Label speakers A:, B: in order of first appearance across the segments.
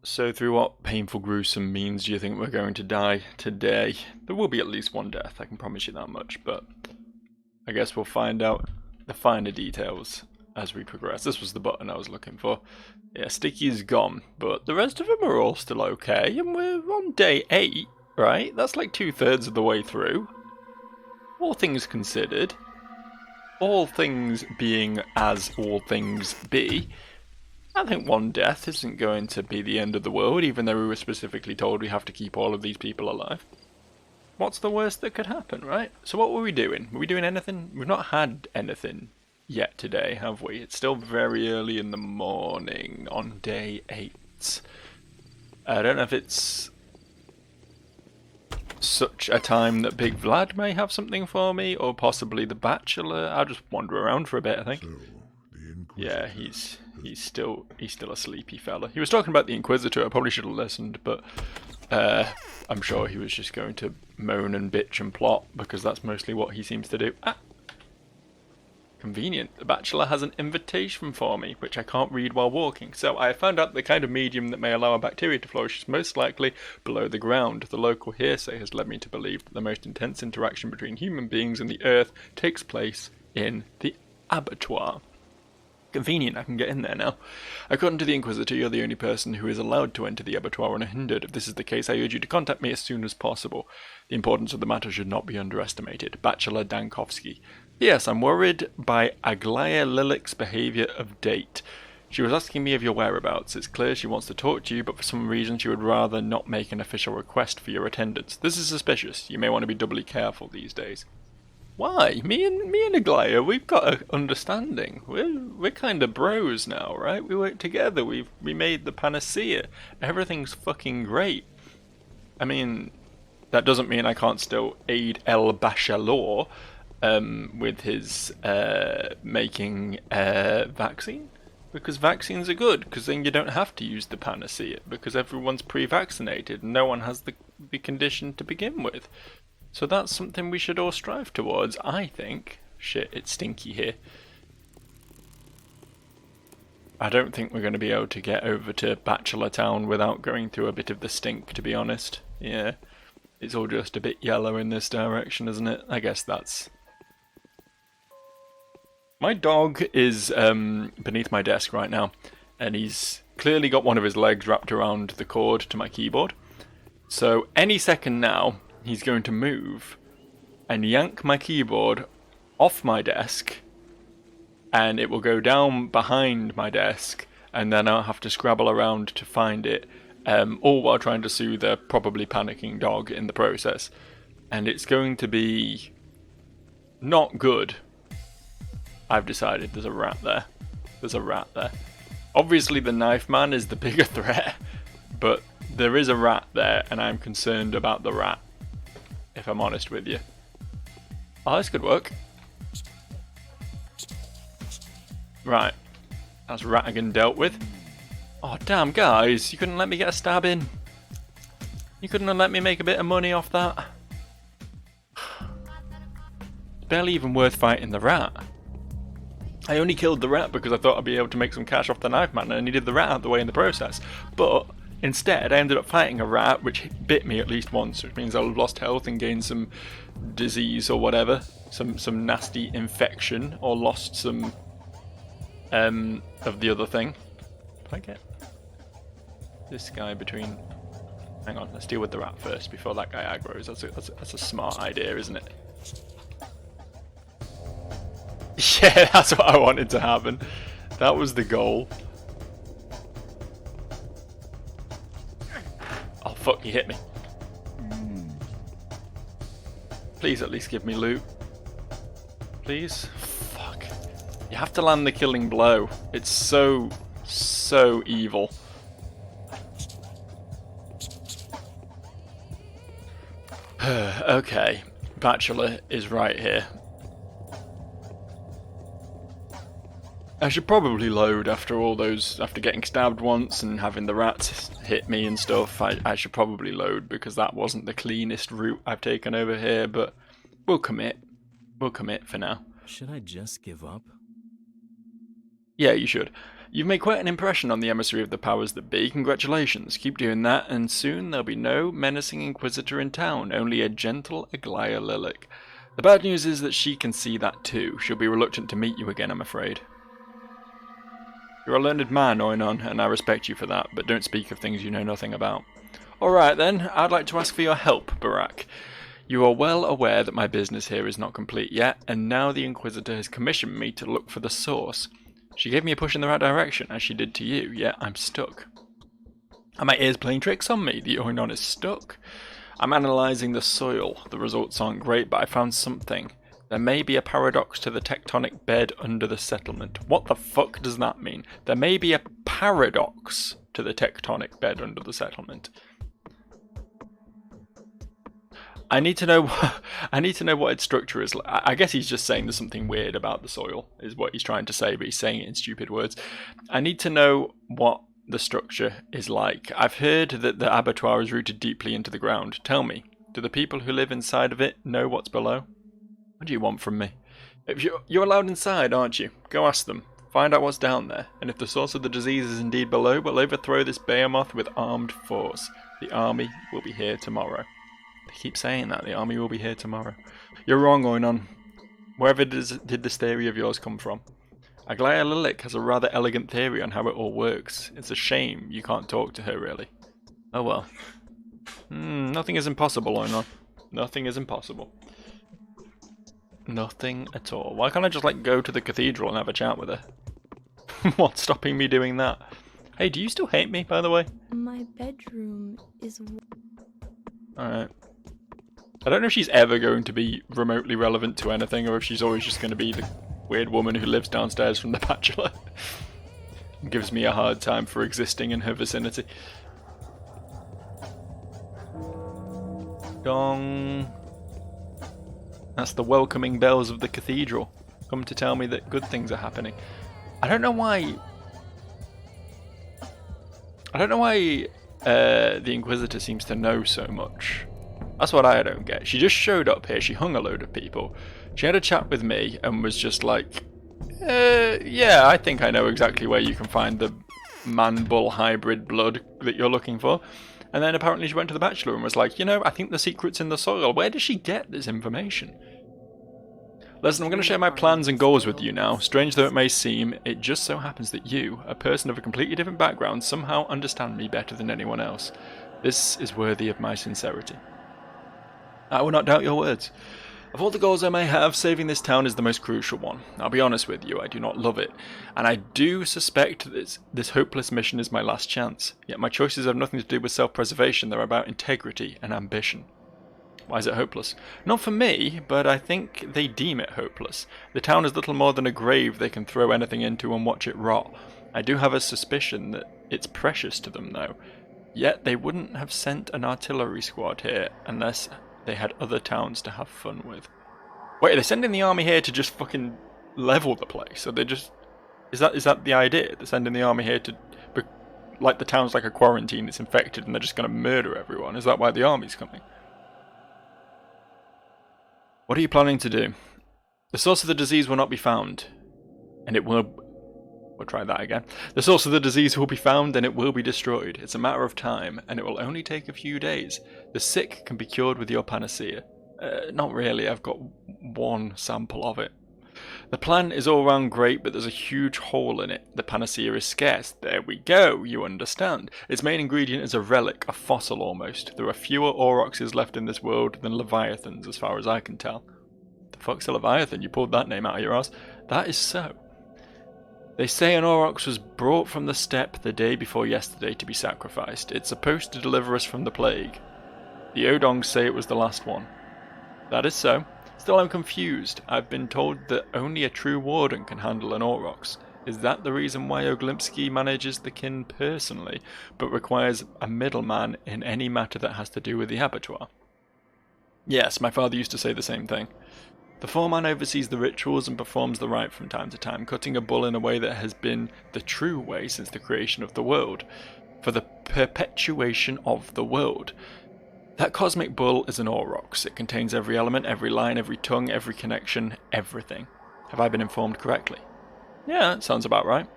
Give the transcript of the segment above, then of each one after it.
A: So through what painful, gruesome means do you think we're going to die today? There will be at least one death, I can promise you that much, but I guess we'll find out the finer details as we progress. This was the button I was looking for. Yeah, Sticky's gone, but the rest of them are all still okay, and we're on day 8, right? That's like 2/3 of the way through. All things considered, all things being as all things be, I think one death isn't going to be the end of the world, even though we were specifically told we have to keep all of these people alive. What's the worst that could happen, right? So what were we doing? Were we doing anything? We've not had anything yet today, have we? It's still very early in the morning on day 8. I don't know if it's such a time that Big Vlad may have something for me, or possibly the Bachelor. I'll just wander around for a bit, I think.
B: So, the
A: Yeah,
B: Inquisitor.
A: he's still a sleepy fella. He was talking about the Inquisitor. I probably should have listened, but I'm sure he was just going to moan and bitch and plot because that's mostly what he seems to do. Ah, convenient. The Bachelor has an invitation for me, which I can't read while walking. So I found out the kind of medium that may allow a bacteria to flourish is most likely below the ground. The local hearsay has led me to believe that the most intense interaction between human beings and the earth takes place in the abattoir. Convenient, I can get in there now. According to the Inquisitor, you're the only person who is allowed to enter the abattoir unhindered. If this is the case, I urge you to contact me as soon as possible. The importance of the matter should not be underestimated. Bachelor Dankovsky. Yes, I'm worried by Aglaya Lilik's behaviour of date. She was asking me of your whereabouts. It's clear she wants to talk to you, but for some reason she would rather not make an official request for your attendance. This is suspicious. You may want to be doubly careful these days. Why? Me and Aglaya, we've got an understanding. We're kind of bros now, right? We work together. We made the panacea. Everything's fucking great. I mean, that doesn't mean I can't still aid El Bachelor with his making a vaccine. Because vaccines are good, because then you don't have to use the panacea, because everyone's pre-vaccinated and no one has the condition to begin with. So that's something we should all strive towards, I think. Shit, it's stinky here. I don't think we're going to be able to get over to Bachelor Town without going through a bit of the stink, to be honest. Yeah, it's all just a bit yellow in this direction, isn't it? I guess that's... My dog is beneath my desk right now, and he's clearly got one of his legs wrapped around the cord to my keyboard. So any second now, he's going to move and yank my keyboard off my desk, and it will go down behind my desk, and then I'll have to scrabble around to find it, all while trying to soothe a probably panicking dog in the process. And it's going to be not good. I've decided there's a rat there. There's a rat there. Obviously the knife man is the bigger threat, but there is a rat there, and I'm concerned about the rat, if I'm honest with you. Oh, this could work. Right. That's Ratigan dealt with. Oh, damn, guys. You couldn't let me get a stab in. You couldn't have let me make a bit of money off that. It's barely even worth fighting the rat. I only killed the rat because I thought I'd be able to make some cash off the knife man, and I needed the rat out of the way in the process. But instead, I ended up fighting a rat which bit me at least once, which means I'll have lost health and gained some disease or whatever, some nasty infection, or lost some of the other thing. Can I get this guy between? Hang on, let's deal with the rat first before that guy aggroes. That's a smart idea, isn't it? Yeah, that's what I wanted to happen. That was the goal. Oh fuck, he hit me. Please at least give me loot. Please? Fuck. You have to land the killing blow. It's so evil. Okay, Bachelor is right here. I should probably load after all those, after getting stabbed once and having the rats hit me and stuff. I should probably load because that wasn't the cleanest route I've taken over here, but we'll commit. We'll commit for now.
C: Should I just give up?
A: Yeah, you should. You've made quite an impression on the emissary of the powers that be. Congratulations. Keep doing that, and soon there'll be no menacing Inquisitor in town, only a gentle Aglaia Lilic. The bad news is that she can see that too. She'll be reluctant to meet you again, I'm afraid. You're a learned man, Oinon, and I respect you for that, but don't speak of things you know nothing about. Alright then, I'd like to ask for your help, Barak. You are well aware that my business here is not complete yet, and now the Inquisitor has commissioned me to look for the source. She gave me a push in the right direction, as she did to you, yet I'm stuck. Are my ears playing tricks on me? The Oinon is stuck. I'm analysing the soil. The results aren't great, but I found something. There may be a paradox to the tectonic bed under the settlement. What the fuck does that mean? There may be a paradox to the tectonic bed under the settlement. I need to know what its structure is. I guess he's just saying there's something weird about the soil, is what he's trying to say, but he's saying it in stupid words. I need to know what the structure is like. I've heard that the abattoir is rooted deeply into the ground. Tell me, do the people who live inside of it know what's below? What do you want from me? If you're allowed inside, aren't you? Go ask them. Find out what's down there. And if the source of the disease is indeed below, we'll overthrow this behemoth with armed force. The army will be here tomorrow. They keep saying that. The army will be here tomorrow. You're wrong, Oinon. Wherever did this theory of yours come from? Aglaia Lilic has a rather elegant theory on how it all works. It's a shame you can't talk to her, really. Oh well. Nothing is impossible, Oinon. Nothing is impossible. Nothing at all. Why can't I just, go to the cathedral and have a chat with her? What's stopping me doing that? Hey, do you still hate me, by the way?
B: My bedroom is...
A: Alright. I don't know if she's ever going to be remotely relevant to anything, or if she's always just going to be the weird woman who lives downstairs from The Bachelor. Gives me a hard time for existing in her vicinity. Gong. That's the welcoming bells of the cathedral. Come to tell me that good things are happening. I don't know why the Inquisitor seems to know so much. That's what I don't get. She just showed up here, she hung a load of people, she had a chat with me and was just like, yeah, I think I know exactly where you can find the man-bull hybrid blood that you're looking for. And then apparently she went to The Bachelor and was like, I think the secret's in the soil. Where does she get this information? Listen, I'm going to share my plans and goals with you now. Strange though it may seem, it just so happens that you, a person of a completely different background, somehow understand me better than anyone else. This is worthy of my sincerity. I will not doubt your words. Of all the goals I may have, saving this town is the most crucial one. I'll be honest with you, I do not love it. And I do suspect that this hopeless mission is my last chance. Yet my choices have nothing to do with self-preservation, they're about integrity and ambition. Why is it hopeless? Not for me, but I think they deem it hopeless. The town is little more than a grave they can throw anything into and watch it rot. I do have a suspicion that it's precious to them, though. Yet they wouldn't have sent an artillery squad here unless they had other towns to have fun with. Wait, are they sending the army here to just fucking level the place? Are they just... Is that the idea? They're sending the army here to... Like the town's like a quarantine, it's infected and they're just going to murder everyone. Is that why the army's coming? What are you planning to do? The source of the disease will not be found. And it will... We'll try that again. The source of the disease will be found and it will be destroyed. It's a matter of time, and it will only take a few days. The sick can be cured with your panacea. Not really, I've got one sample of it. The plan is all round great, but there's a huge hole in it. The panacea is scarce. There we go, you understand. Its main ingredient is a relic, a fossil almost. There are fewer aurochses left in this world than leviathans, as far as I can tell. The fuck's a leviathan? You pulled that name out of your ass. That is so. They say an aurochs was brought from the steppe the day before yesterday to be sacrificed. It's supposed to deliver us from the plague. The Odongs say it was the last one. That is so. Still, I'm confused. I've been told that only a true warden can handle an aurochs. Is that the reason why Oglimsky manages the kin personally, but requires a middleman in any matter that has to do with the abattoir? Yes, my father used to say the same thing. The foreman oversees the rituals and performs the rite from time to time, cutting a bull in a way that has been the true way since the creation of the world, for the perpetuation of the world. That cosmic bull is an aurochs. It contains every element, every line, every tongue, every connection, everything. Have I been informed correctly? Yeah, that sounds about right.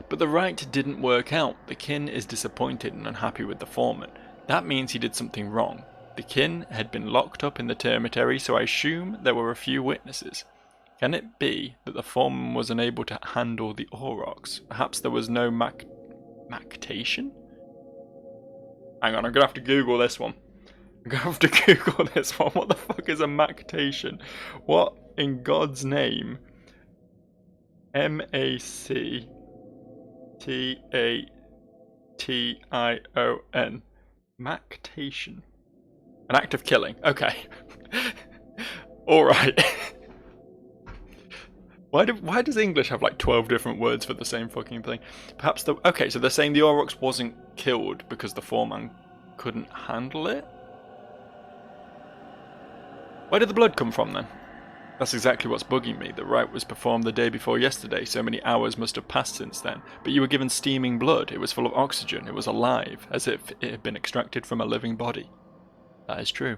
A: But the rite didn't work out. The kin is disappointed and unhappy with the foreman. That means he did something wrong. The kin had been locked up in the termitary, so I assume there were a few witnesses. Can it be that the foreman was unable to handle the aurochs? Perhaps there was no mactation? Hang on, I'm gonna have to Google this one. I'm gonna have to Google this one. What the fuck is a mactation? What in God's name? M-A-C-T-A-T-I-O-N. Mactation. An act of killing. Okay. Alright. Why does English have like 12 different words for the same fucking thing? Perhaps the... Okay, so they're saying the aurochs wasn't killed because the foreman couldn't handle it? Where did the blood come from then? That's exactly what's bugging me. The rite was performed the day before yesterday. So many hours must have passed since then. But you were given steaming blood. It was full of oxygen. It was alive, as if it had been extracted from a living body. That is true.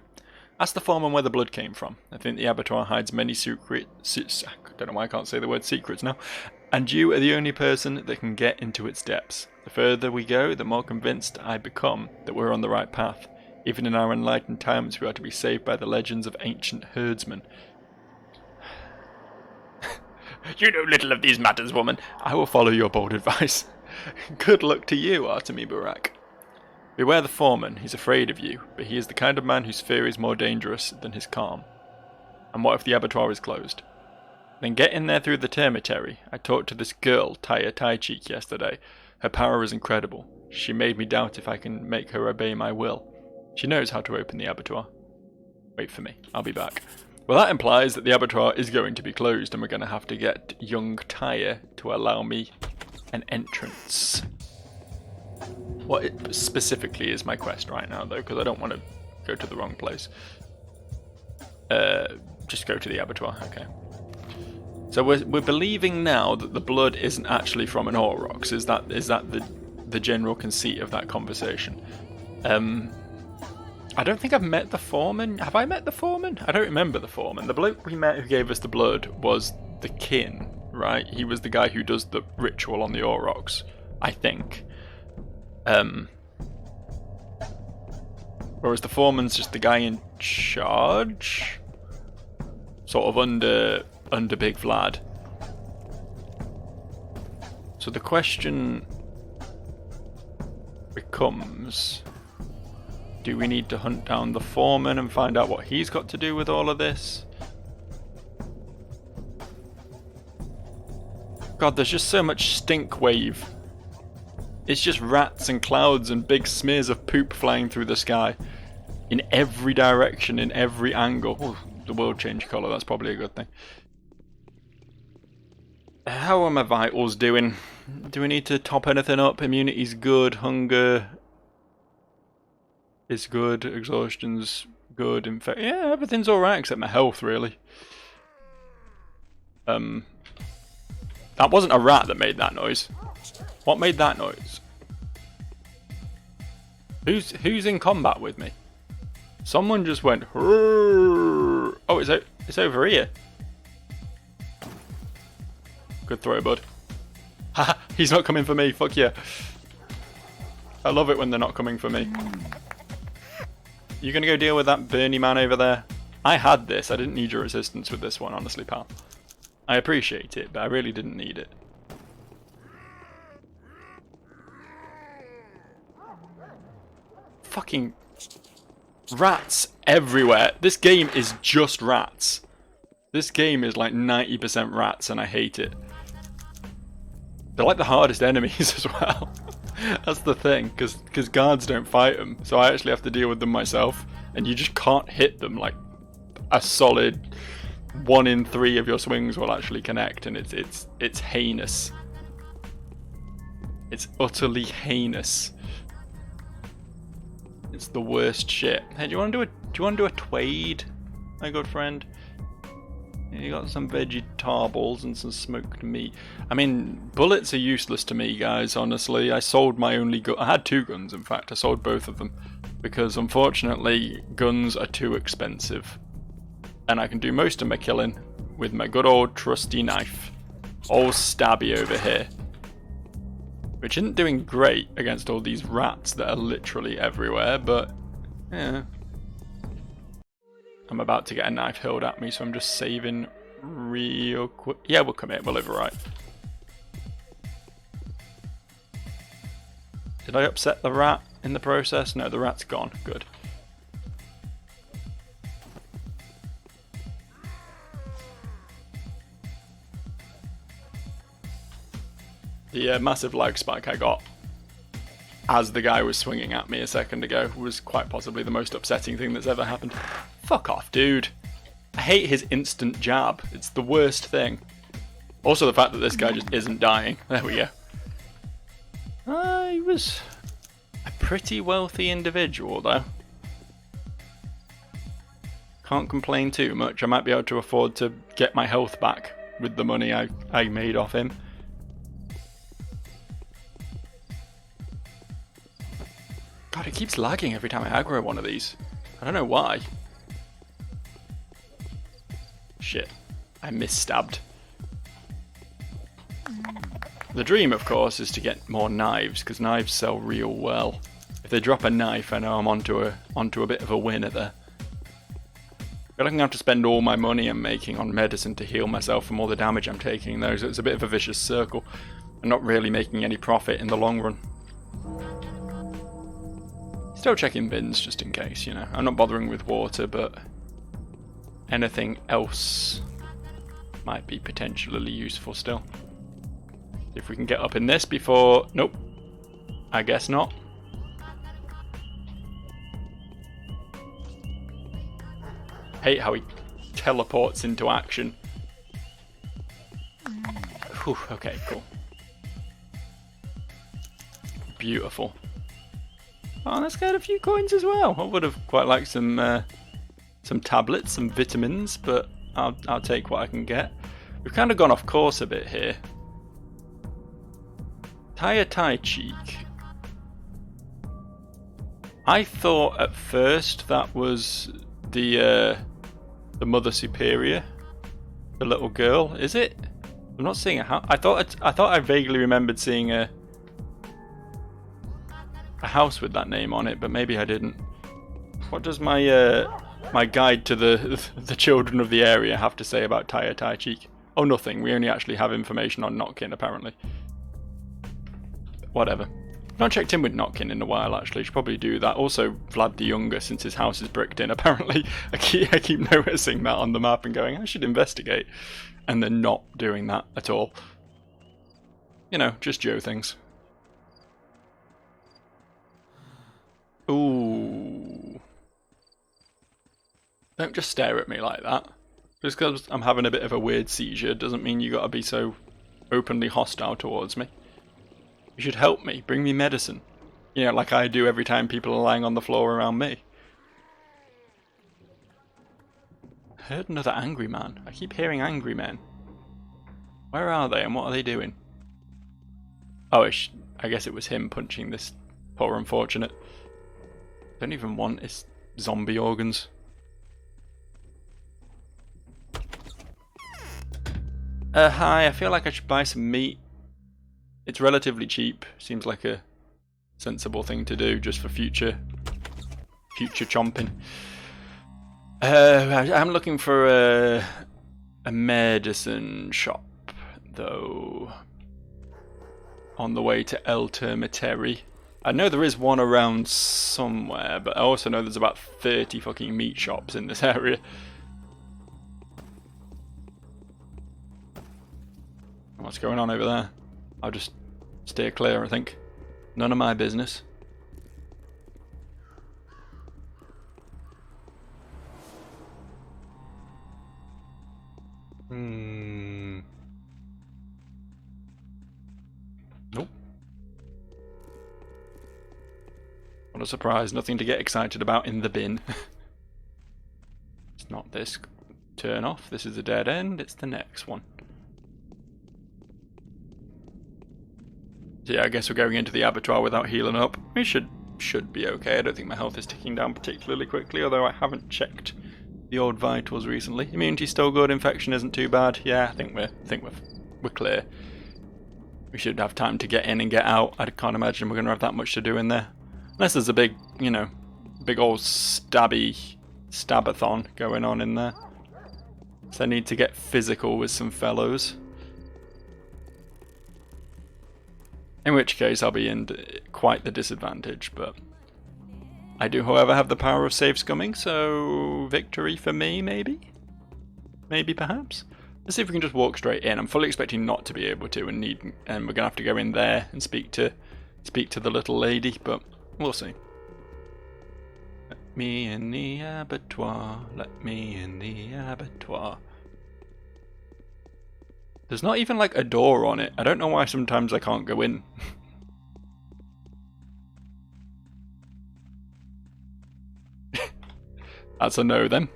A: Ask the foreman where the blood came from. I think the abattoir hides many secrets. I don't know why I can't say the word secrets now. And you are the only person that can get into its depths. The further we go, the more convinced I become that we're on the right path. Even in our enlightened times, we are to be saved by the legends of ancient herdsmen. You know little of these matters, woman. I will follow your bold advice. Good luck to you, Artemi Barak. Beware the foreman. He's afraid of you, but he is the kind of man whose fear is more dangerous than his calm. And what if the abattoir is closed? Then get in there through the termitary. I talked to this girl, Taya Taicheek, yesterday. Her power is incredible. She made me doubt if I can make her obey my will. She knows how to open the abattoir. Wait for me. I'll be back. Well, that implies that the abattoir is going to be closed and we're going to have to get young Taya to allow me an entrance. What specifically is my quest right now, though? Because I don't want to go to the wrong place. Just go to the abattoir. Okay. So we're believing now that the blood isn't actually from an aurochs. Is that the general conceit of that conversation? I don't think I've met the foreman. Have I met the foreman? I don't remember the foreman. The bloke we met who gave us the blood was the kin, right? He was the guy who does the ritual on the aurochs, I think. Whereas the foreman's just the guy in charge, sort of under Big Vlad. So the question becomes, do we need to hunt down the foreman and find out what he's got to do with all of this? God, there's just so much stink wave. It's just rats and clouds and big smears of poop flying through the sky. In every direction, in every angle. Oh, the world changed colour, that's probably a good thing. How are my vitals doing? Do we need to top anything up? Immunity's good, hunger is good, exhaustion's good, in fact, yeah, everything's alright except my health, really. That wasn't a rat that made that noise. What made that noise? Who's in combat with me? Someone just went, "Hurr." Oh, it's over here. Good throw, bud. Haha, he's not coming for me, fuck yeah. I love it when they're not coming for me. You gonna go deal with that Bernie man over there? I had this, I didn't need your assistance with this one, honestly, pal. I appreciate it, but I really didn't need it. Fucking rats everywhere. This game is just rats. This game is like 90% rats and I hate it. They're like the hardest enemies as well. That's the thing, because guards don't fight them, so I actually have to deal with them myself, and you just can't hit them. Like a solid 1 in 3 of your swings will actually connect, and it's heinous. It's utterly heinous. It's the worst shit. Hey, do you want to do a twade, my good friend? You got some vegetables and some smoked meat. I mean, bullets are useless to me, guys, honestly. I sold my only gun. I had 2 guns, in fact. I sold both of them. Because, unfortunately, guns are too expensive. And I can do most of my killing with my good old trusty knife. Old Stabby over here. Which isn't doing great against all these rats that are literally everywhere, but yeah. I'm about to get a knife hurled at me, so I'm just saving real quick. Yeah, we'll come here, we'll overwrite. Did I upset the rat in the process? No, the rat's gone. Good. The massive lag spike I got as the guy was swinging at me a second ago was quite possibly the most upsetting thing that's ever happened. Fuck off, dude. I hate his instant jab. It's the worst thing. Also the fact that this guy just isn't dying. There we go. He was a pretty wealthy individual, though. Can't complain too much. I might be able to afford to get my health back with the money I made off him. God, it keeps lagging every time I aggro one of these. I don't know why. Shit. I misstabbed. The dream, of course, is to get more knives, because knives sell real well. If they drop a knife, I know I'm onto a bit of a winner there. I feel like I'm going to have to spend all my money I'm making on medicine to heal myself from all the damage I'm taking, though, so it's a bit of a vicious circle. I'm not really making any profit in the long run. Still checking bins, just in case, you know. I'm not bothering with water, but anything else might be potentially useful still. If we can get up in this before... Nope. I guess not. Hate how he teleports into action. Whew, okay, cool. Beautiful. Oh, let's get a few coins as well. I would have quite liked some tablets, some vitamins, but I'll take what I can get. We've kind of gone off course a bit here. Tai cheek. I thought at first that was the Mother Superior, the little girl. Is it? I'm not seeing a house. I thought I vaguely remembered seeing a house with that name on it, but maybe I didn't. What does my my guide to the children of the area have to say about Tai cheek? Oh, nothing. We only actually have information on Notkin, apparently. Whatever. I've not checked in with Notkin in a while, actually. Should probably do that. Also, Vlad the Younger, since his house is bricked in, apparently. I keep noticing that on the map and going, I should investigate. And then not doing that at all. You know, just Joe things. Ooh. Don't just stare at me like that. Just because I'm having a bit of a weird seizure doesn't mean you gotta be so openly hostile towards me. You should help me, bring me medicine. You know, like I do every time people are lying on the floor around me. I heard another angry man. I keep hearing angry men. Where are they and what are they doing? Oh, I guess it was him punching this poor unfortunate. Don't even want his zombie organs. Hi, I feel like I should buy some meat. It's relatively cheap. Seems like a sensible thing to do just for future chomping. I'm looking for a medicine shop, though. On the way to El Termiteri. I know there is one around somewhere, but I also know there's about 30 fucking meat shops in this area. What's going on over there? I'll just steer clear, I think. None of my business. Nope. What a surprise. Nothing to get excited about in the bin. It's not this. Turn off. This is a dead end. It's the next one. So yeah, I guess we're going into the abattoir without healing up. We should be okay. I don't think my health is ticking down particularly quickly, although I haven't checked the old vitals recently. Immunity's still good. Infection isn't too bad. Yeah, I think we're clear. We should have time to get in and get out. I can't imagine we're going to have that much to do in there. Unless there's a big, you know, big old stabathon going on in there. So I need to get physical with some fellows. In which case I'll be in quite the disadvantage, but I do, however, have the power of safe scumming, so victory for me, maybe? Maybe, perhaps? Let's see if we can just walk straight in. I'm fully expecting not to be able to, and we're gonna have to go in there and speak to the little lady, but we'll see. Let me in the abattoir. Let me in the abattoir. There's not even like a door on it. I don't know why sometimes I can't go in. That's a no then.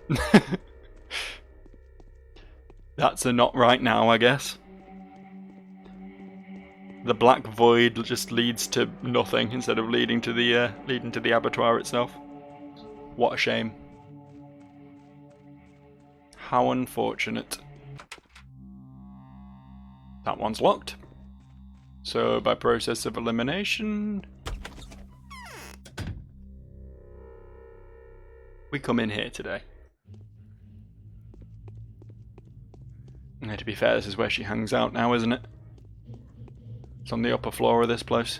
A: That's a not right now, I guess. The black void just leads to nothing instead of leading to the abattoir itself. What a shame. How unfortunate. That one's locked. So by process of elimination, we come in here today. And to be fair, this is where she hangs out now, isn't it? It's on the upper floor of this place.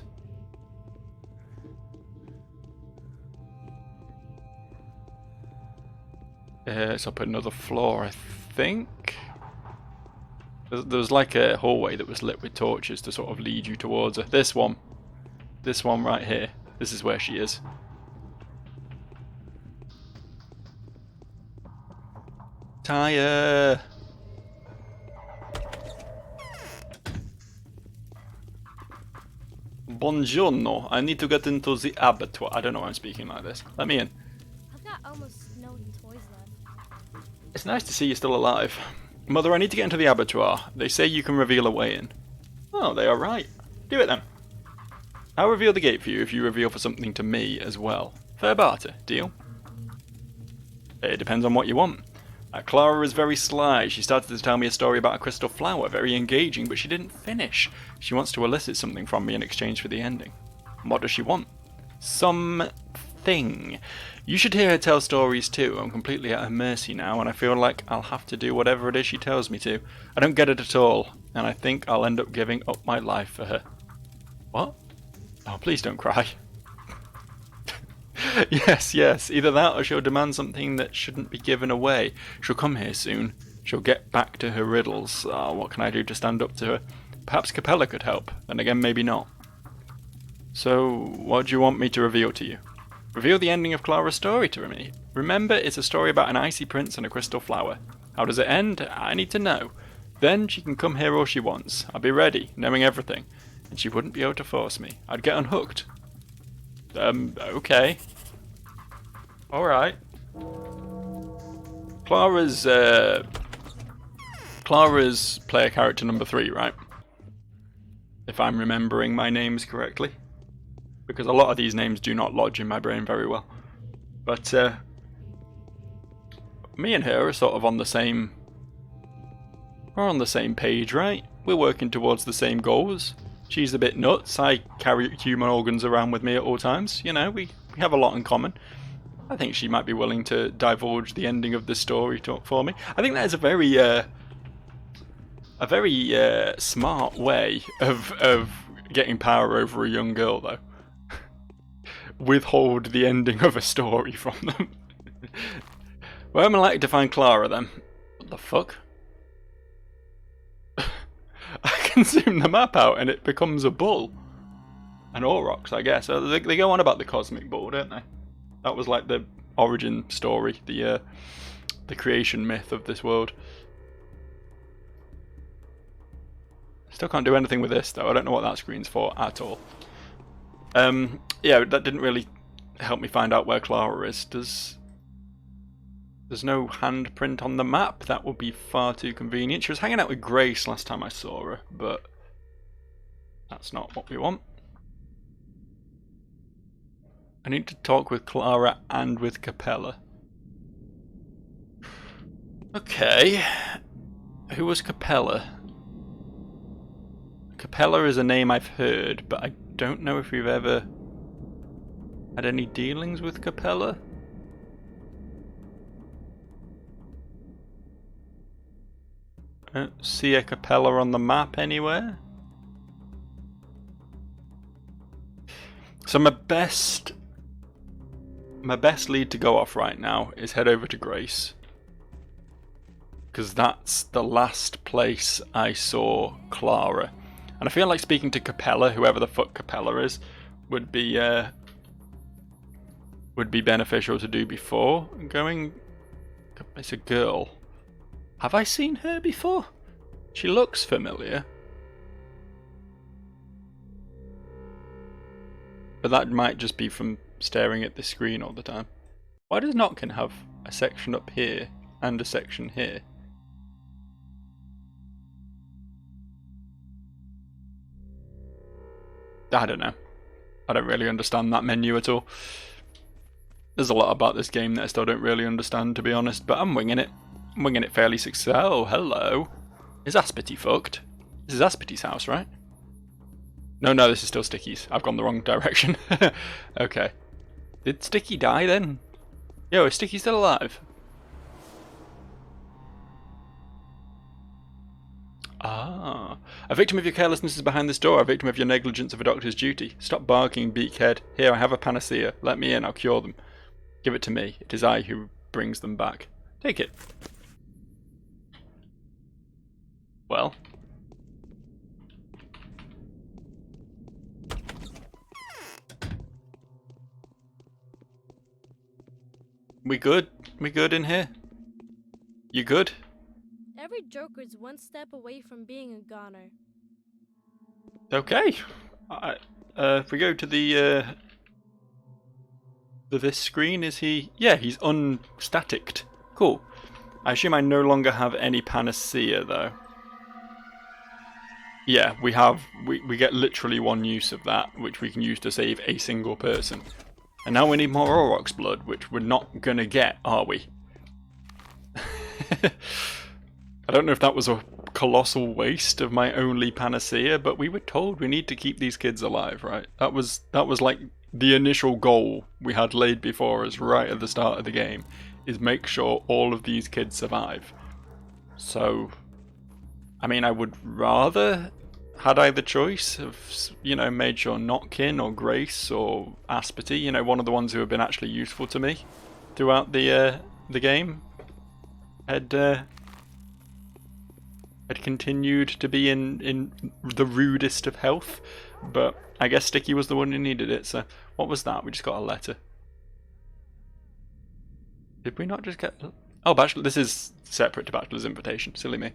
A: It's up another floor, I think. There's like a hallway that was lit with torches to sort of lead you towards her. This one right here. This is where she is. Tire! Buongiorno, I need to get into the abattoir. I don't know why I'm speaking like this. Let me in.
B: I've got almost no toys left.
A: It's nice to see you're still alive. Mother, I need to get into the abattoir. They say you can reveal a way in. Oh, they are right. Do it then. I'll reveal the gate for you if you reveal for something to me as well. Fair barter, deal? It depends on what you want. Clara is very sly. She started to tell me a story about a crystal flower, very engaging, but she didn't finish. She wants to elicit something from me in exchange for the ending. What does she want? Something. You should hear her tell stories too. I'm completely at her mercy now, and I feel like I'll have to do whatever it is she tells me to. I don't get it at all, and I think I'll end up giving up my life for her. What? Oh, please don't cry. Yes. Either that or she'll demand something that shouldn't be given away. She'll come here soon. She'll get back to her riddles. What can I do to stand up to her? Perhaps Capella could help. Then again, maybe not. So, what do you want me to reveal to you? Reveal the ending of Clara's story to me. Remember, it's a story about an icy prince and a crystal flower. How does it end? I need to know. Then she can come here all she wants. I'll be ready, knowing everything. And she wouldn't be able to force me. I'd get unhooked. Okay. Alright. Clara's player character number 3, right? If I'm remembering my names correctly. Because a lot of these names do not lodge in my brain very well. But, me and her are sort of on the same... We're on the same page, right? We're working towards the same goals. She's a bit nuts. I carry human organs around with me at all times. You know, we have a lot in common. I think she might be willing to divulge the ending of the story for me. I think that is a very smart way of getting power over a young girl, though. Withhold the ending of a story from them. Where am I likely to find Clara, then? What the fuck? I can zoom the map out and it becomes a bull. An Aurochs, I guess. They go on about the cosmic bull, don't they? That was like the origin story, the creation myth of this world. Still can't do anything with this, though. I don't know what that screen's for at all. Yeah, that didn't really help me find out where Clara is. There's no handprint on the map. That would be far too convenient. She was hanging out with Grace last time I saw her, but that's not what we want. I need to talk with Clara and with Capella. Okay. Who was Capella? Capella is a name I've heard, but I don't know if we've ever had any dealings with Capella. I don't see a Capella on the map anywhere. So my best lead to go off right now is head over to Grace, because that's the last place I saw Clara, and I feel like speaking to Capella, whoever the fuck Capella is, would be beneficial to do before going. It's a girl. Have I seen her before? She looks familiar. But that might just be from staring at the screen all the time. Why does Notkin have a section up here and a section here? I don't know. I don't really understand that menu at all. There's a lot about this game that I still don't really understand, to be honest, but I'm winging it. I'm winging it fairly successfully. Oh, hello. Is Aspity fucked? This is Aspity's house, right? No, this is still Sticky's. I've gone the wrong direction. Okay. Did Sticky die then? Yo, is Sticky still alive? Ah. A victim of your carelessness is behind this door. A victim of your negligence of a doctor's duty. Stop barking, beakhead. Here, I have a panacea. Let me in, I'll cure them. Give it to me. It is I who brings them back. Take it. Well. We good? We good in here? You good?
B: Every Joker's one step away from being a goner.
A: Okay. If we go to the this screen, is he? Yeah, he's unstaticked. Cool. I assume I no longer have any panacea though. Yeah, we have. We get literally one use of that, which we can use to save a single person. And now we need more Aurochs blood, which we're not gonna get, are we? I don't know if that was a colossal waste of my only panacea, but we were told we need to keep these kids alive, right? That was like the initial goal we had laid before us right at the start of the game, is make sure all of these kids survive. So, I mean, I would rather, had I the choice of, you know, made sure Notkin or Grace or Aspity, you know, one of the ones who have been actually useful to me throughout the game, had continued to be in the rudest of health, but I guess Sticky was the one who needed it. So what was that? We just got a letter. Did we not just get... Oh, Bachelor, this is separate to Bachelor's invitation. Silly me.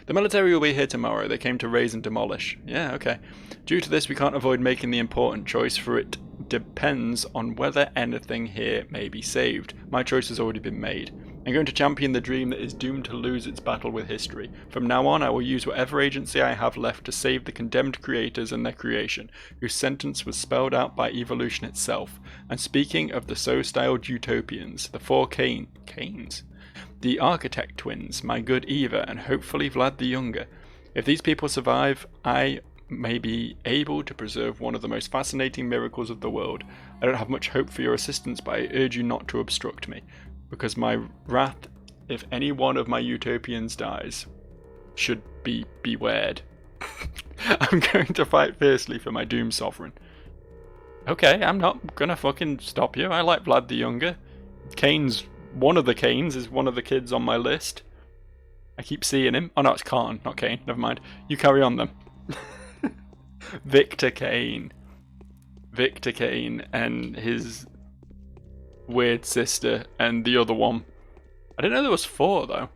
A: The military will be here tomorrow. They came to raise and demolish. Yeah, okay. Due to this, we can't avoid making the important choice, for it depends on whether anything here may be saved. My choice has already been made. I'm going to champion the dream that is doomed to lose its battle with history. From now on, I will use whatever agency I have left to save the condemned creators and their creation, whose sentence was spelled out by evolution itself. And speaking of the so-styled utopians, the four Canes? The Architect twins, my good Eva, and hopefully Vlad the Younger. If these people survive, I may be able to preserve one of the most fascinating miracles of the world. I don't have much hope for your assistance, but I urge you not to obstruct me, because my wrath, if any one of my utopians dies, should be bewared. I'm going to fight fiercely for my Doom Sovereign. Okay, I'm not gonna fucking stop you. I like Vlad the Younger. One of the Canes is one of the kids on my list. I keep seeing him. Oh no, it's Khan, not Kane. Never mind. You carry on then. Victor Kane. Victor Kane and his weird sister and the other one. I didn't know there was 4 though.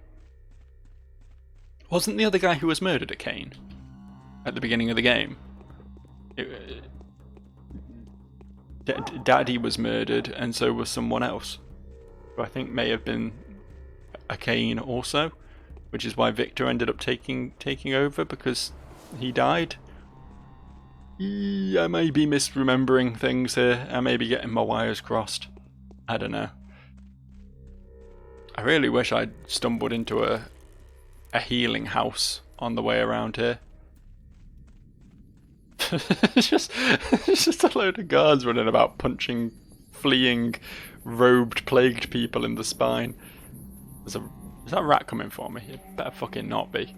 A: Wasn't the other guy who was murdered a Kane at the beginning of the game? Daddy was murdered, and so was someone else, who I think may have been a Kane also, which is why Victor ended up taking over, because he died. I may be misremembering things here. I may be getting my wires crossed. I don't know. I really wish I'd stumbled into a healing house on the way around here. It's just a load of guards running about punching, fleeing, robed, plagued people in the spine. Is that a rat coming for me? It better fucking not be.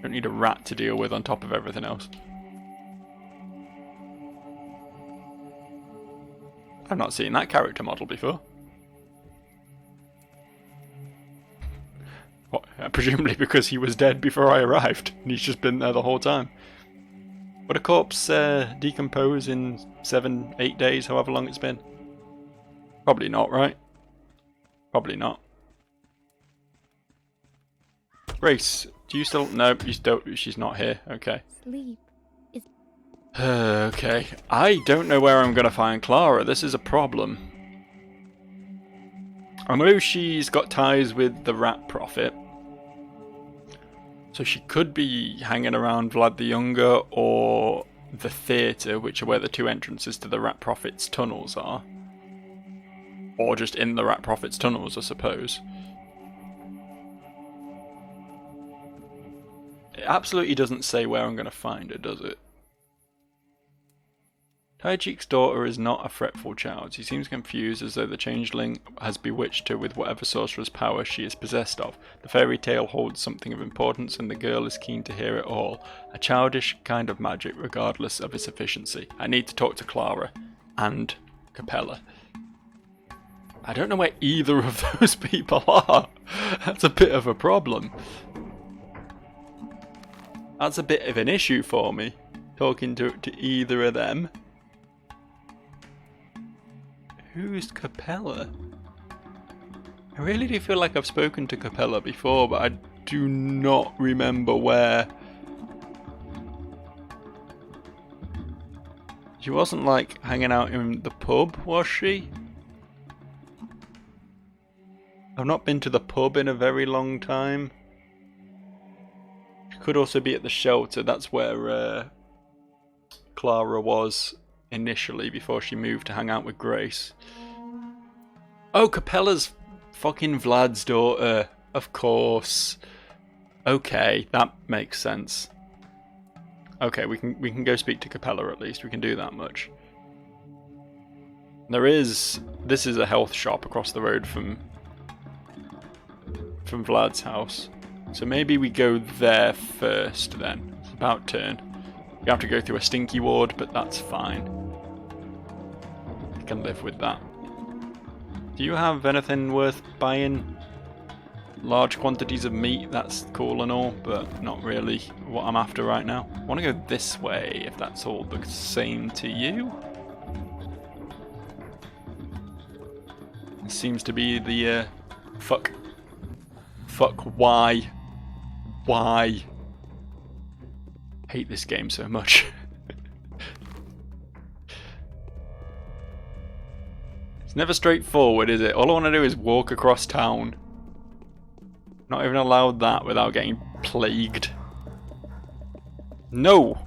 A: Don't need a rat to deal with on top of everything else. I've not seen that character model before. What, presumably because he was dead before I arrived, and he's just been there the whole time. Would a corpse decompose in 7, 8 days, however long it's been? Probably not, right? Probably not. Grace, do you still... No, you still... she's not here. Okay.
B: Sleep.
A: Okay. I don't know where I'm going to find Clara. This is a problem. I know she's got ties with the Rat Prophet. So she could be hanging around Vlad the Younger or the theatre, which are where the two entrances to the Rat Prophet's tunnels are. Or just in the Rat Prophet's tunnels, I suppose. It absolutely doesn't say where I'm going to find her, does it? Tajik's daughter is not a fretful child. She seems confused, as though the changeling has bewitched her with whatever sorcerer's power she is possessed of. The fairy tale holds something of importance, and the girl is keen to hear it all. A childish kind of magic, regardless of its efficiency. I need to talk to Clara. And Capella. I don't know where either of those people are. That's a bit of a problem. That's a bit of an issue for me, talking to either of them. Who's Capella? I really do feel like I've spoken to Capella before, but I do not remember where. She wasn't like hanging out in the pub, was she? I've not been to the pub in a very long time. She could also be at the shelter. That's where Clara was initially before she moved to hang out with Grace. Oh, Capella's fucking Vlad's daughter. Of course. Okay, that makes sense. Okay, we can go speak to Capella at least. We can do that much. This is a health shop across the road from Vlad's house. So maybe we go there first then. It's about turn. We have to go through a stinky ward, but that's fine. I can live with that. Do you have anything worth buying? Large quantities of meat, that's cool and all, but not really what I'm after right now. I want to go this way, if that's all the same to you. It seems to be the, fuck, why? Why? Hate this game so much. It's never straightforward, is it? All I want to do is walk across town. Not even allowed that without getting plagued. No!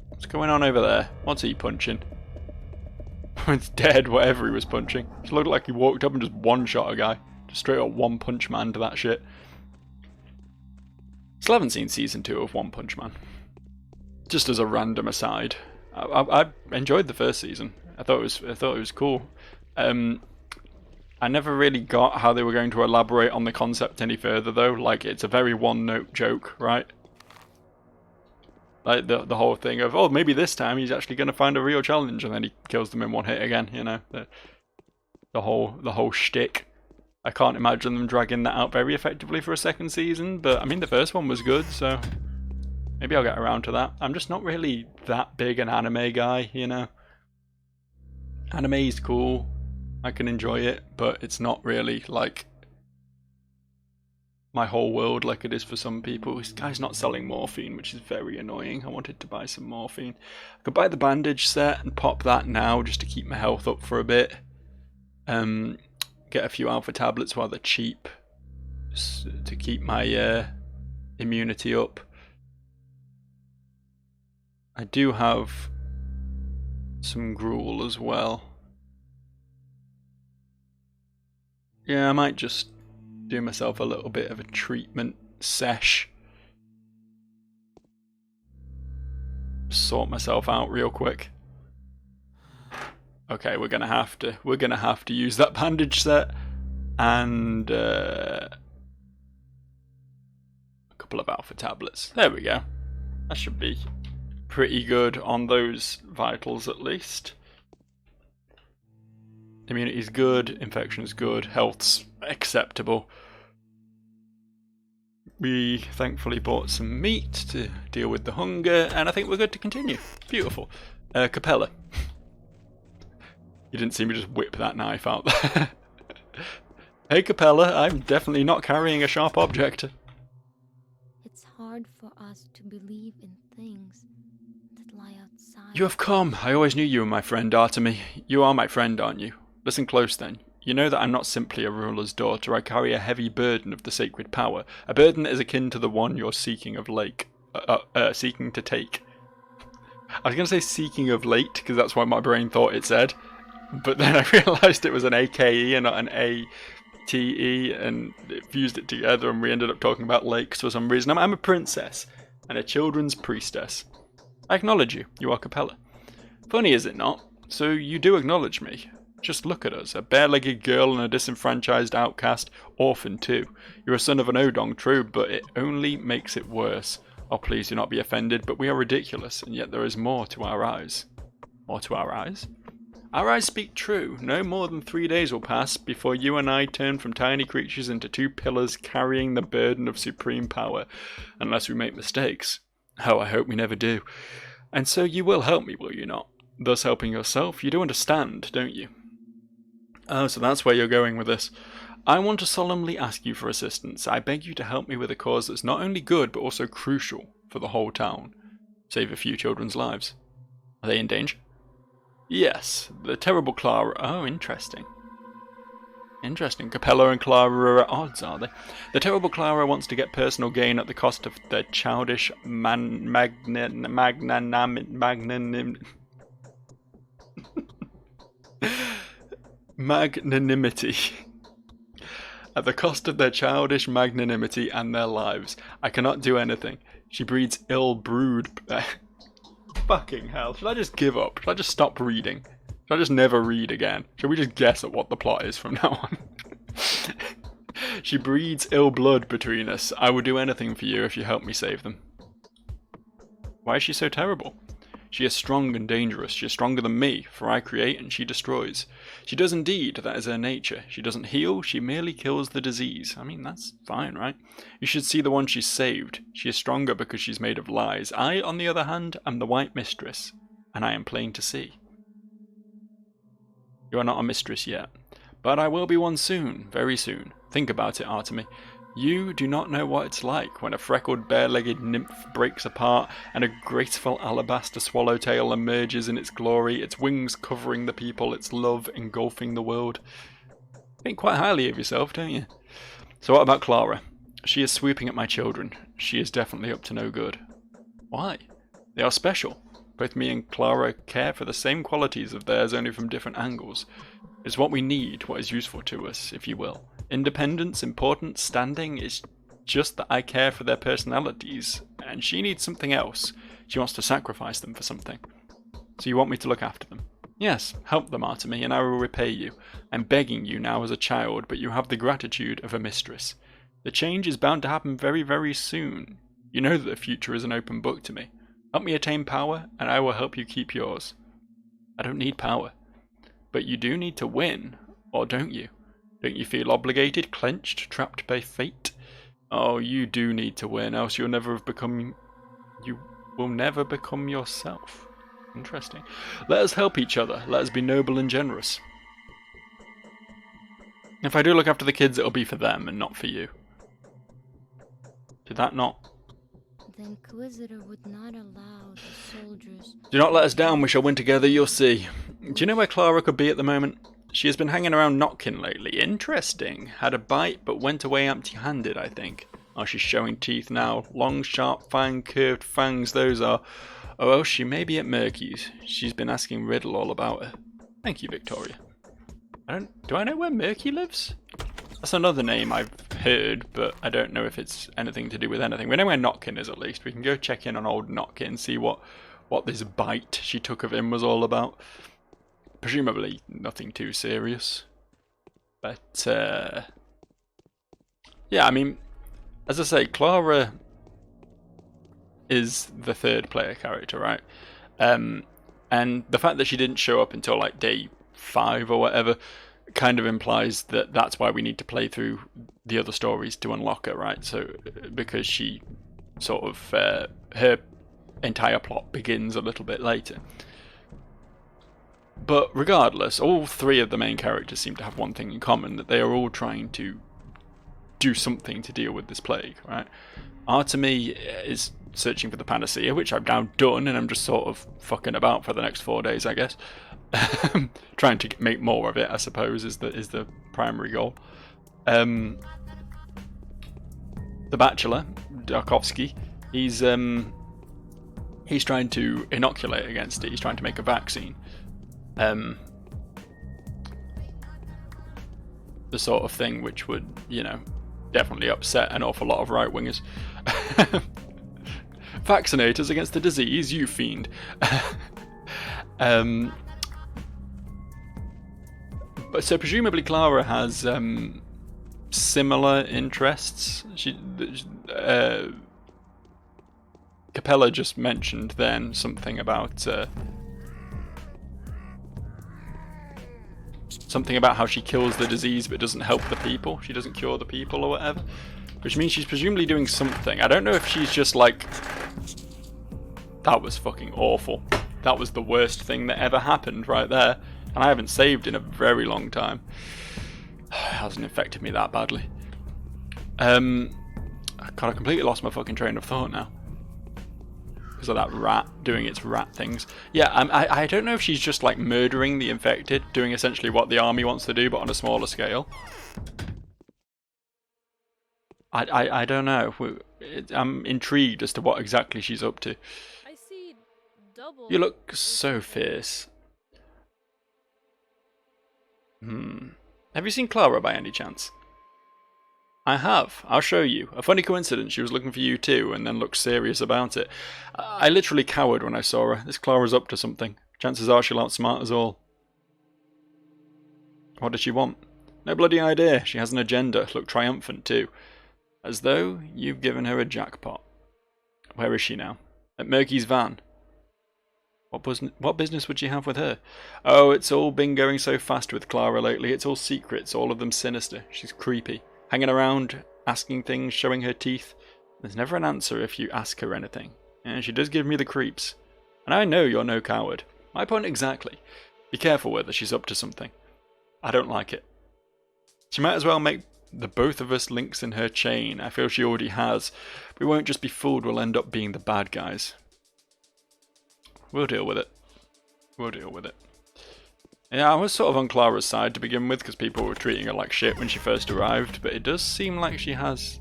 A: What's going on over there? What's he punching? It's dead, whatever he was punching. It looked like he walked up and just one-shot a guy. Just straight up One Punch Man to that shit. Still haven't seen season 2 of One Punch Man. Just as a random aside. I enjoyed the first season. I thought it was cool. I never really got how they were going to elaborate on the concept any further though. Like, it's a very one-note joke, right? Like the whole thing of, oh, maybe this time he's actually going to find a real challenge, and then he kills them in one hit again, you know? The whole shtick. I can't imagine them dragging that out very effectively for a second season, but I mean the first one was good, so maybe I'll get around to that. I'm just not really that big an anime guy, you know? Anime's cool. I can enjoy it, but it's not really like my whole world like it is for some people. This guy's not selling morphine, which is very annoying. I wanted to buy some morphine. I could buy the bandage set and pop that now just to keep my health up for a bit. Get a few alpha tablets while they're cheap to keep my immunity up. I do have some gruel as well. Yeah, I might just do myself a little bit of a treatment sesh. sort myself out real quick. Okay, we're gonna have to use that bandage set and a couple of alpha tablets. There we go. That should be pretty good on those vitals at least. Immunity's good, infection's good, health's acceptable. We thankfully bought some meat to deal with the hunger, and I think we're good to continue. Beautiful. Capella. You didn't see me just whip that knife out there. Hey Capella, I'm definitely not carrying a sharp object.
B: It's hard for us to believe in things that lie outside.
A: You have come. I always knew you were my friend, Artemy. You are my friend, aren't you? Listen close then. You know that I'm not simply a ruler's daughter. I carry a heavy burden of the sacred power. A burden that is akin to the one you're seeking to take. I was going to say seeking of late, because that's what my brain thought it said. But then I realised it was an AKE and not an ATE, and it fused it together, and we ended up talking about lakes for some reason. I'm a princess, and a children's priestess. I acknowledge you. You are Capella. Funny, is it not? So you do acknowledge me. Just look at us, a bare-legged girl and a disenfranchised outcast, orphan too. You're a son of an Odong, true, but it only makes it worse. Oh, please do not be offended, but we are ridiculous, and yet there is more to our eyes. More to our eyes? Our eyes speak true. No more than 3 days will pass before you and I turn from tiny creatures into two pillars carrying the burden of supreme power, unless we make mistakes. Oh, I hope we never do. And so you will help me, will you not? Thus helping yourself. You do understand, don't you? Oh, so that's where you're going with this. I want to solemnly ask you for assistance. I beg you to help me with a cause that's not only good, but also crucial for the whole town. Save a few children's lives. Are they in danger? Yes, the terrible Clara. Oh, interesting. Interesting. Capella and Clara are at odds, are they? The terrible Clara wants to get personal gain at the cost of their childish magnanimity. At the cost of their childish magnanimity and their lives. I cannot do anything. She breeds ill brood. Fucking hell. Should I just give up? Should I just stop reading? Should I just never read again? Should we just guess at what the plot is from now on? She breeds ill blood between us. I would do anything for you if you help me save them. Why is she so terrible? She is strong and dangerous. She is stronger than me, for I create and she destroys. She does indeed, that is her nature. She doesn't heal, she merely kills the disease. I mean, that's fine, right? You should see the one she's saved. She is stronger because she's made of lies. I, on the other hand, am the White Mistress, and I am plain to see. You are not a mistress yet, but I will be one soon, very soon. Think about it, Artemy. You do not know what it's like when a freckled, bare-legged nymph breaks apart and a graceful alabaster swallowtail emerges in its glory, its wings covering the people, its love engulfing the world. Think quite highly of yourself, don't you? So what about Clara? She is sweeping at my children. She is definitely up to no good. Why? They are special. Both me and Clara care for the same qualities of theirs, only from different angles. It's what we need, what is useful to us, if you will. Independence, importance, standing is just that I care for their personalities, and she needs something else. She wants to sacrifice them for something. So you want me to look after them? Yes, help them, Artemy, and I will repay you. I'm begging you now as a child, but you have the gratitude of a mistress. The change is bound to happen very, very soon. You know that the future is an open book to me. Help me attain power, and I will help you keep yours. I don't need power. But you do need to win, or don't you? Don't you feel obligated, clenched, trapped by fate? Oh, you do need to win, else you will never become yourself. Interesting. Let us help each other. Let us be noble and generous. If I do look after the kids, it'll be for them and not for you. Did that not?
B: The Inquisitor would not allow the soldiers...
A: Do not let us down, we shall win together, you'll see. Do you know where Clara could be at the moment? She has been hanging around Notkin lately. Interesting. Had a bite, but went away empty-handed, I think. Oh, she's showing teeth now. Long, sharp, fine, curved fangs, those are. Or else she may be at Murky's. She's been asking Riddle all about her. Thank you, Victoria. Do I know where Murky lives? That's another name I've heard, but I don't know if it's anything to do with anything. We know where Notkin is, at least. We can go check in on old Notkin and see what what this bite she took of him was all about. Presumably nothing too serious. But, yeah, I mean, as I say, Clara is the third player character, right? And the fact that she didn't show up until like day 5 or whatever kind of implies that that's why we need to play through the other stories to unlock her, right? So, because she sort of, her entire plot begins a little bit later. But regardless, all 3 of the main characters seem to have one thing in common, that they are all trying to do something to deal with this plague, right? Artemy is searching for the panacea, which I've now done, and I'm just sort of fucking about for the next 4 days, I guess. Trying to make more of it, I suppose, is the primary goal. The Bachelor, Darkovsky, he's trying to inoculate against it. He's trying to make a vaccine. The sort of thing which would, you know, definitely upset an awful lot of right-wingers. Vaccinate us against the disease, you fiend. But so presumably Clara has similar interests. Capella just mentioned then something about how she kills the disease but doesn't help the people. She doesn't cure the people or whatever. Which means she's presumably doing something. I don't know if she's just like... That was fucking awful. That was the worst thing that ever happened right there. And I haven't saved in a very long time. It hasn't affected me that badly. God, I completely lost my fucking train of thought now. Because of that rat doing its rat things. Yeah, I don't know if she's just like murdering the infected, doing essentially what the army wants to do, but on a smaller scale. I don't know. I'm intrigued as to what exactly she's up to.
C: I see double.
A: You look so fierce. Have you seen Clara by any chance? I have. I'll show you. A funny coincidence, she was looking for you too, and then looked serious about it. I literally cowered when I saw her. This Clara's up to something. Chances are she'll outsmart us all. What does she want? No bloody idea. She has an agenda. Looked triumphant too. As though you've given her a jackpot. Where is she now? At Murky's van. What business would she have with her? Oh, it's all been going so fast with Clara lately. It's all secrets, all of them sinister. She's creepy. Hanging around, asking things, showing her teeth. There's never an answer if you ask her anything. And she does give me the creeps. And I know you're no coward. My point exactly. Be careful with her, she's up to something. I don't like it. She might as well make the both of us links in her chain. I feel she already has. We won't just be fooled, we'll end up being the bad guys. We'll deal with it. We'll deal with it. Yeah, I was sort of on Clara's side to begin with, because people were treating her like shit when she first arrived, but it does seem like she has...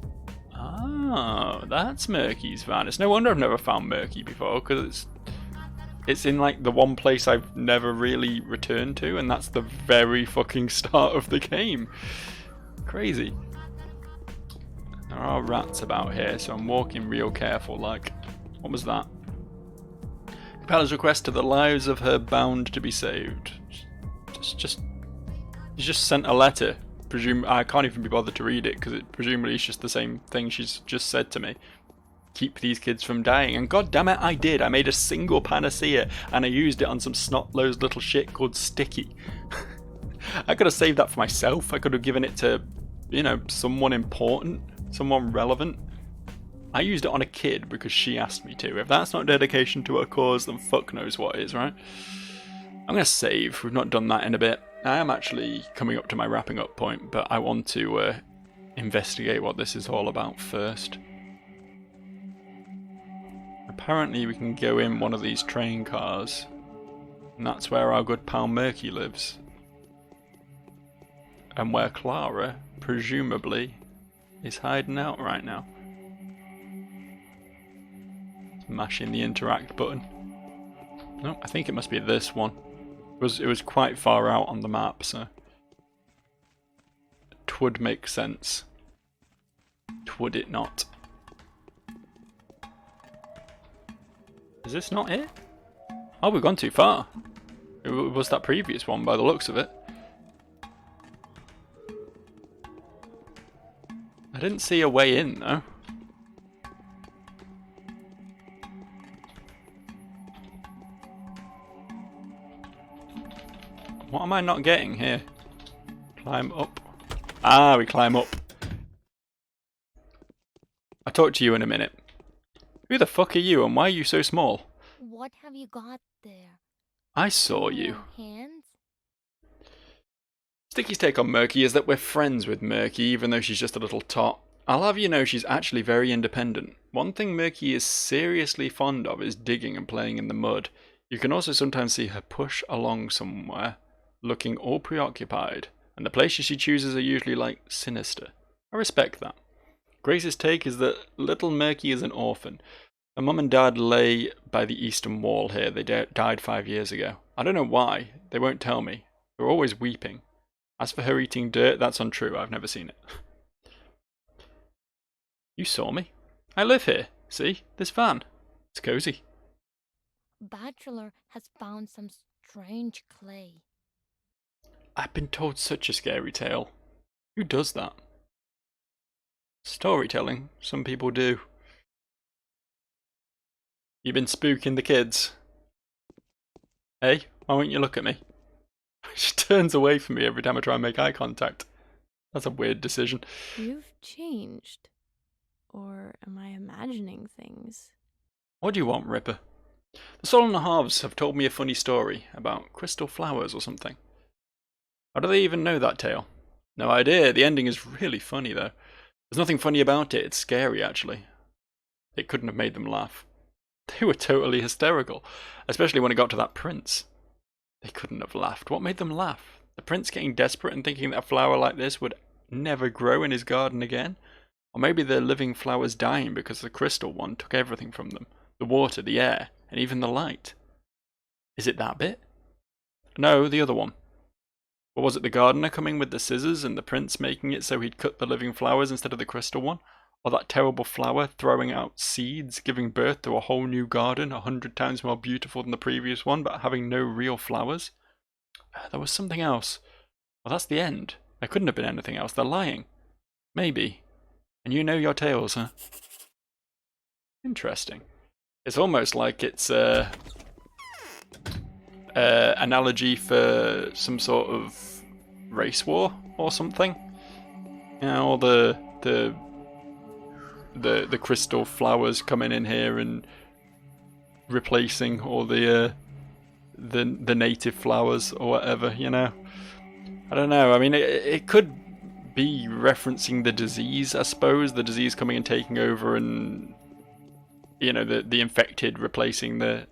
A: Oh, that's Murky's van. It's no wonder I've never found Murky before, because it's in like the one place I've never really returned to, and that's the very fucking start of the game. Crazy. There are rats about here, so I'm walking real careful, like... What was that? Capella's request to the lives of her bound to be saved. You just sent a letter. I can't even be bothered to read it because it presumably is just the same thing she's just said to me. Keep these kids from dying, and god damn it, I did. I made a single panacea and I used it on some snot-nosed little shit called Sticky. I could have saved that for myself. I could have given it to, you know, someone important, someone relevant. I used it on a kid because she asked me to. If that's not dedication to a cause, then fuck knows what is, right? I'm going to save. We've not done that in a bit. I am actually coming up to my wrapping up point, but I want to investigate what this is all about first. Apparently we can go in one of these train cars, and that's where our good pal Murky lives. And where Clara, presumably, is hiding out right now. Mashing the interact button. No, I think it must be this one. It was quite far out on the map, so twould make sense. Twould it not? Is this not it? Oh, we've gone too far. It was that previous one by the looks of it. I didn't see a way in though. What am I not getting here? Climb up. Ah, we climb up. I'll talk to you in a minute. Who the fuck are you and why are you so small?
B: What have you got there?
A: I saw you.
B: Hands?
A: Sticky's take on Murky is that we're friends with Murky, even though she's just a little tot. I'll have you know she's actually very independent. One thing Murky is seriously fond of is digging and playing in the mud. You can also sometimes see her push along somewhere, looking all preoccupied, and the places she chooses are usually like sinister. I respect that. Grace's take is that little Murky is an orphan. Her mum and dad lay by the eastern wall here. They died 5 years ago. I don't know why. They won't tell me. They're always weeping. As for her eating dirt, that's untrue. I've never seen it. You saw me? I live here. See? This van. It's cozy.
B: Bachelor has found some strange clay.
A: I've been told such a scary tale. Who does that? Storytelling. Some people do. You been spooking the kids? Hey, why won't you look at me? She turns away from me every time I try and make eye contact. That's a weird decision.
C: You've changed. Or am I imagining things?
A: What do you want, Ripper? The Soul and the Halves have told me a funny story about crystal flowers or something. How do they even know that tale? No idea. The ending is really funny though. There's nothing funny about it. It's scary actually. It couldn't have made them laugh. They were totally hysterical, especially when it got to that prince. They couldn't have laughed. What made them laugh? The prince getting desperate and thinking that a flower like this would never grow in his garden again? Or maybe the living flowers dying because the crystal one took everything from them. The water, the air, and even the light. Is it that bit? No, the other one. Or was it the gardener coming with the scissors and the prince making it so he'd cut the living flowers instead of the crystal one? Or that terrible flower throwing out seeds, giving birth to a whole new garden, 100 times more beautiful than the previous one, but having no real flowers? There was something else. Well, that's the end. There couldn't have been anything else. They're lying. Maybe. And you know your tales, huh? Interesting. It's almost like it's a analogy for some sort of race war or something. You know, all the crystal flowers coming in here and replacing all the native flowers or whatever, you know. I don't know. I mean, it could be referencing the disease, I suppose. The disease coming and taking over, and you know, the infected replacing the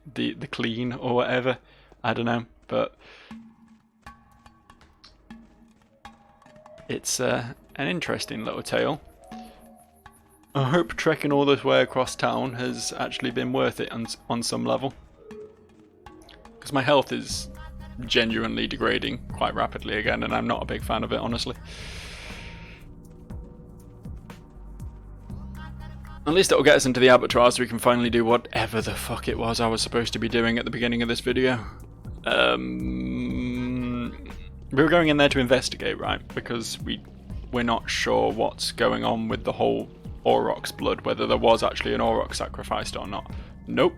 A: clean or whatever. I don't know, but it's an interesting little tale. I hope trekking all this way across town has actually been worth it on some level. Because my health is genuinely degrading quite rapidly again, and I'm not a big fan of it, honestly. At least it'll get us into the abattoir so we can finally do whatever the fuck it was I was supposed to be doing at the beginning of this video. We were going in there to investigate, right? Because we're not sure what's going on with the whole Aurochs blood, whether there was actually an Auroch sacrificed or not. Nope.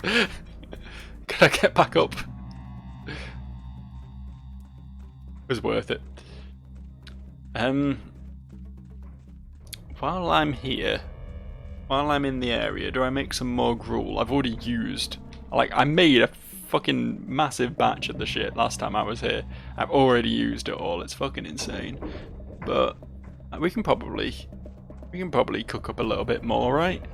A: Can I get back up? It was worth it. While I'm here, while I'm in the area, do I make some more gruel? I've already used, I made a fucking massive batch of the shit last time I was here. I've already used it all. It's fucking insane. But we can probably cook up a little bit more, right?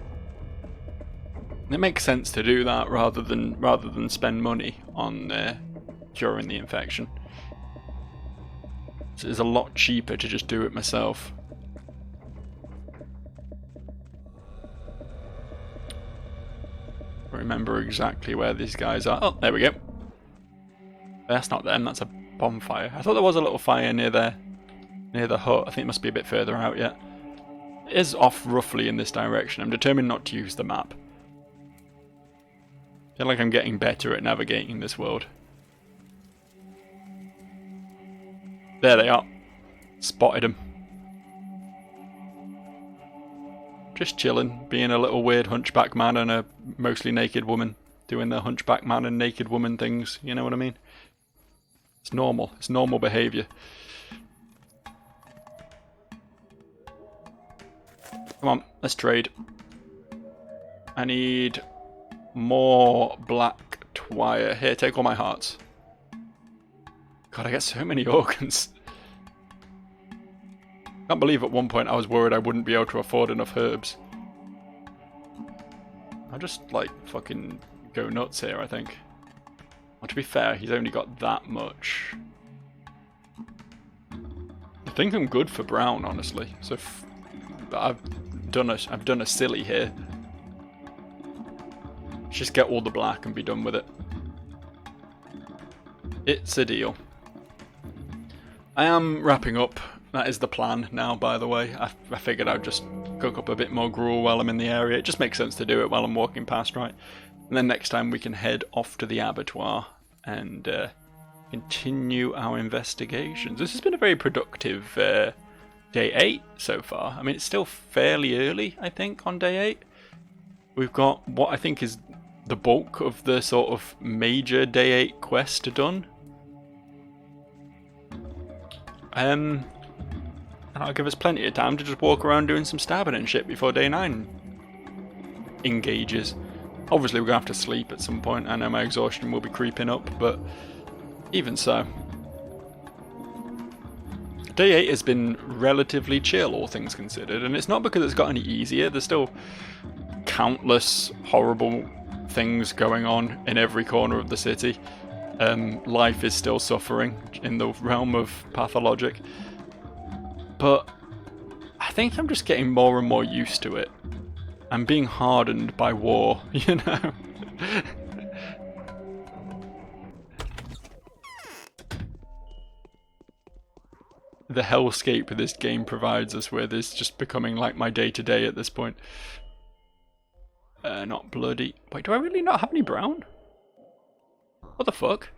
A: It makes sense to do that rather than spend money on during the infection. So it's a lot cheaper to just do it myself. Remember exactly where these guys are. Oh, there we go. That's not them, that's a bonfire. I thought there was a little fire near there, near the hut. I think it must be a bit further out yet. It is off roughly in this direction. I'm determined not to use the map. feel like I'm getting better at navigating this world. There they are. Spotted them. Just chilling, being a little weird hunchback man and a mostly naked woman. Doing the hunchback man and naked woman things, you know what I mean? It's normal. It's normal behaviour. Come on, let's trade. I need more black wire. Here, take all my hearts. God, I get so many organs. Can't believe at one point I was worried I wouldn't be able to afford enough herbs. I'll just, like, fucking go nuts here, I think. Well, to be fair, he's only got that much. I think I'm good for brown, honestly. So I've done a silly here. Just get all the black and be done with it. It's a deal. I am wrapping up. That is the plan now, by the way. I figured I'd just cook up a bit more gruel while I'm in the area. It just makes sense to do it while I'm walking past, right? And then next time we can head off to the abattoir and continue our investigations. This has been a very productive day 8 so far. I mean, it's still fairly early, I think, on day 8. We've got what I think is the bulk of the sort of major day 8 quest done. That'll give us plenty of time to just walk around doing some stabbing and shit before day 9 engages. Obviously we're going to have to sleep at some point. I know my exhaustion will be creeping up, but even so. Day 8 has been relatively chill, all things considered, and it's not because it's got any easier. There's still countless horrible things going on in every corner of the city. Life is still suffering in the realm of Pathologic. But I think I'm just getting more and more used to it. I'm being hardened by war, you know? The hellscape this game provides us with is just becoming like my day-to-day at this point. Not bloody... Wait, do I really not have any brown? What the fuck?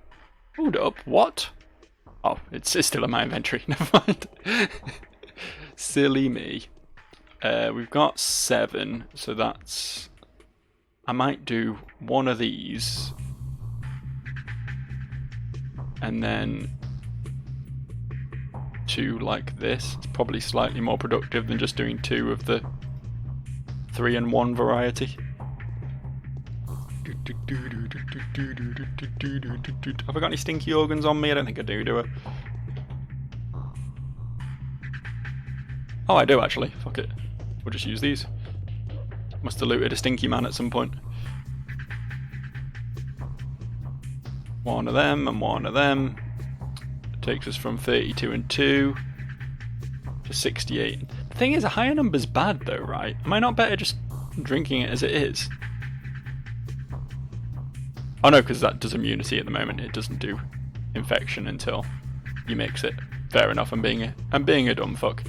A: Hold up, what? Oh, it's still in my inventory, never mind. Silly me. We've got 7, so that's... I might do one of these. And then 2 like this. It's probably slightly more productive than just doing 2 of the 3-in-1 variety. Have I got any stinky organs on me? I don't think I do I? Oh, I do actually. Fuck it. We'll just use these. Must have looted a stinky man at some point. One of them and one of them. Takes us from 32 and 2 to 68. The thing is, a higher number's bad though, right? Am I not better just drinking it as it is? Oh no, because that does immunity at the moment. It doesn't do infection until you mix it. Fair enough, I'm being a dumb fuck.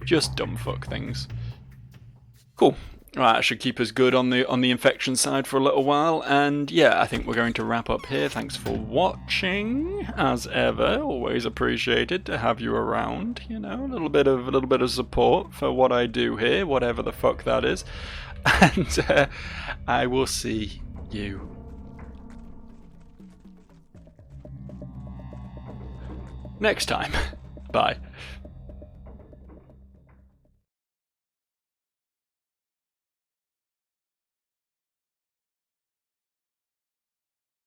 A: Just dumb fuck things. Cool. Right, that should keep us good on the infection side for a little while, and yeah, I think we're going to wrap up here. Thanks for watching, as ever. Always appreciated to have you around. You know, a little bit of support for what I do here, whatever the fuck that is, and I will see you next time. Bye.